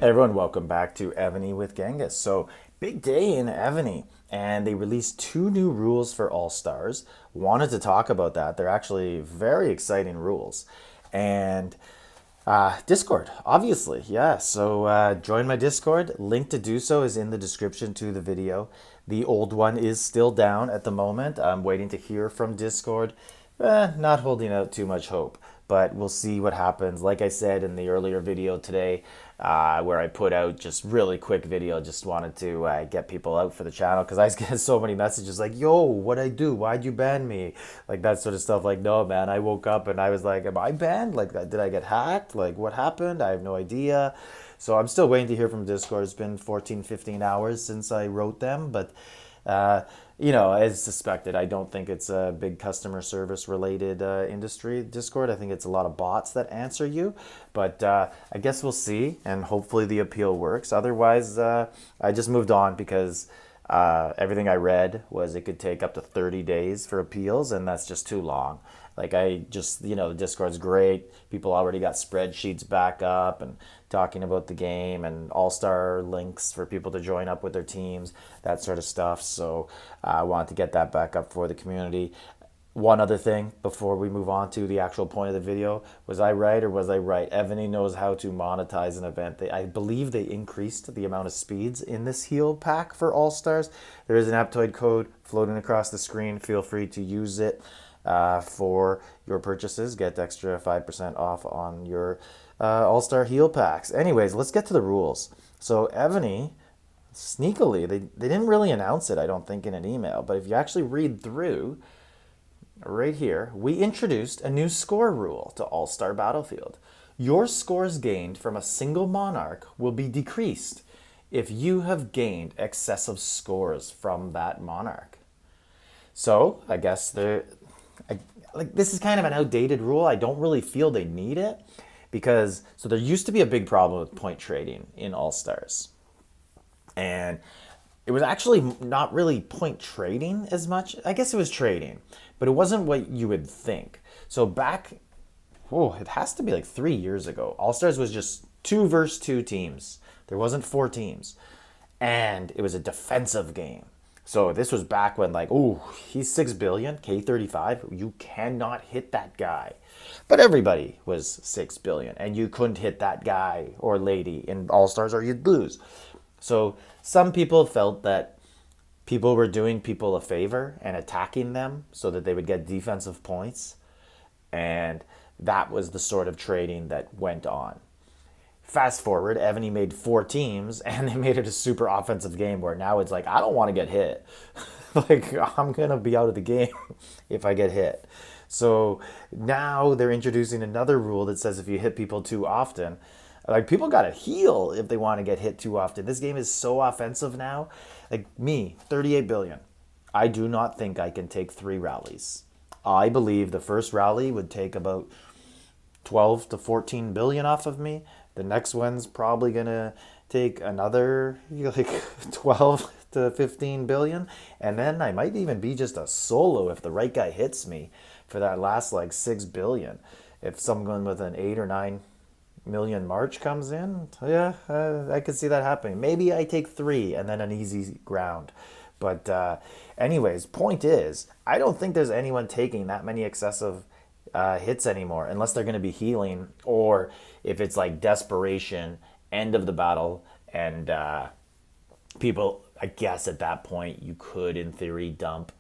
Hey everyone, welcome back to Evony with Genghis. So, big day in Evony, and they released two new rules for All Stars. Wanted to talk about that. They're actually very exciting rules. And Discord, obviously, yeah. So, join my Discord. Link to do so is in the description to the video. The old one is still down at the moment. I'm waiting to hear from Discord. Not holding out too much hope, but we'll see what happens. Like I said in the earlier video today, where I put out just really quick video, just wanted to get people out for the channel because I get so many messages like, yo, what'd I do? Why'd you ban me? Like that sort of stuff. Like, no, man, I woke up and I was like, am I banned? Like, did I get hacked? Like, what happened? I have no idea. So I'm still waiting to hear from Discord. It's been 14, 15 hours since I wrote them, but as suspected, I don't think it's a big customer service related industry, Discord. I think it's a lot of bots that answer you. But I guess we'll see, and hopefully the appeal works. Otherwise, I just moved on because everything I read was it could take up to 30 days for appeals, and that's just too long. Like I just, the Discord's great. People already got spreadsheets back up and talking about the game and all-star links for people to join up with their teams, that sort of stuff. So I wanted to get that back up for the community. One other thing before we move on to the actual point of the video, was I right or was I right? Evony knows how to monetize an event. I believe they increased the amount of speeds in this heal pack for All-Stars. There is an Apptoide code floating across the screen. Feel free to use it for your purchases. Get extra 5% off on your All-Star heal packs. Anyways, let's get to the rules. So Evony, sneakily, they didn't really announce it, I don't think, in an email, but if you actually read through, right here, we introduced a new score rule to All-Star Battlefield. Your scores gained from a single monarch will be decreased if you have gained excessive scores from that monarch. So, I guess this is kind of an outdated rule. I don't really feel they need it because, so there used to be a big problem with point trading in All-Stars. And it was actually not really point trading as much. I guess it was trading, but it wasn't what you would think. So back, it has to be like 3 years ago. All-Stars was just 2 versus 2 teams. There wasn't 4 teams. And it was a defensive game. So this was back when he's 6 billion, K35. You cannot hit that guy. But everybody was 6 billion and you couldn't hit that guy or lady in All-Stars or you'd lose. So some people felt that people were doing people a favor and attacking them so that they would get defensive points. And that was the sort of trading that went on. Fast forward, Evony made 4 teams and they made it a super offensive game where now it's like, I don't want to get hit. I'm going to be out of the game if I get hit. So now they're introducing another rule that says if you hit people too often, people got to heal if they want to get hit too often. This game is so offensive now. Like me, 38 billion. I do not think I can take 3 rallies. I believe the first rally would take about 12 to 14 billion off of me. The next one's probably going to take another 12 to 15 billion. And then I might even be just a solo if the right guy hits me for that last 6 billion. If someone with an 8 or 9 million March comes in, I could see that happening. Maybe I take 3 and then an easy ground. But anyways, point is, I don't think there's anyone taking that many excessive hits anymore unless they're going to be healing or if it's desperation, end of the battle, and people, I guess at that point you could in theory dump,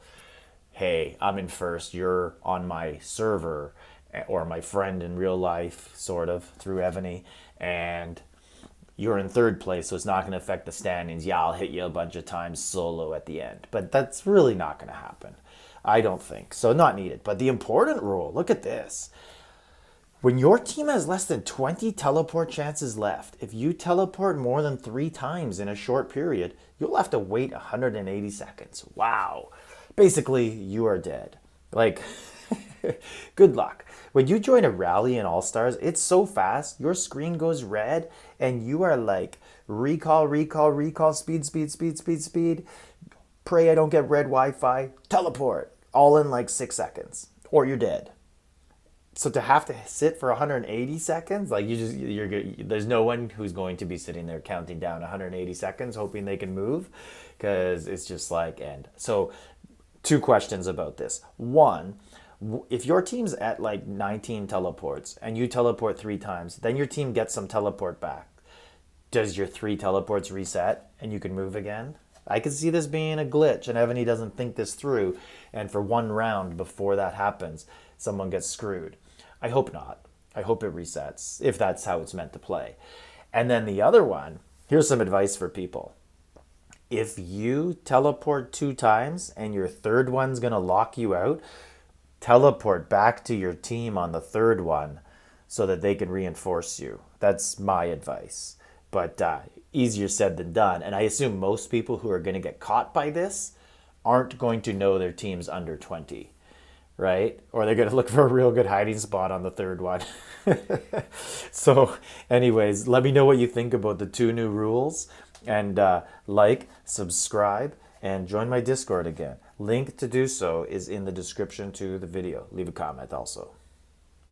hey, I'm in first, you're on my server, or my friend in real life, sort of, through Evony, and you're in third place, so it's not going to affect the standings. Yeah, I'll hit you a bunch of times solo at the end. But that's really not going to happen. I don't think. So not needed. But the important rule, look at this. When your team has less than 20 teleport chances left, if you teleport more than 3 times in a short period, you'll have to wait 180 seconds. Wow. Basically, you are dead. Good luck. When you join a rally in All-Stars, it's so fast, your screen goes red, and you are recall, speed. Pray I don't get red Wi-Fi, teleport, all in 6 seconds, or you're dead. So to have to sit for 180 seconds, like there's no one who's going to be sitting there counting down 180 seconds hoping they can move, because it's just like end. So two questions about this. One, if your team's at like 19 teleports and you teleport 3 times, then your team gets some teleport back. Does your 3 teleports reset and you can move again? I could see this being a glitch, and Evony doesn't think this through, and for one round before that happens, someone gets screwed. I hope not. I hope it resets, if that's how it's meant to play. And then the other one, here's some advice for people. If you teleport 2 times and your third one's going to lock you out, teleport back to your team on the third one so that they can reinforce you. That's my advice. But easier said than done. And I assume most people who are going to get caught by this aren't going to know their team's under 20, right? Or they're going to look for a real good hiding spot on the third one. So anyways, let me know what you think about the 2 new rules, and like, subscribe, and join my Discord again. Link to do so is in the description to the video. Leave a comment also.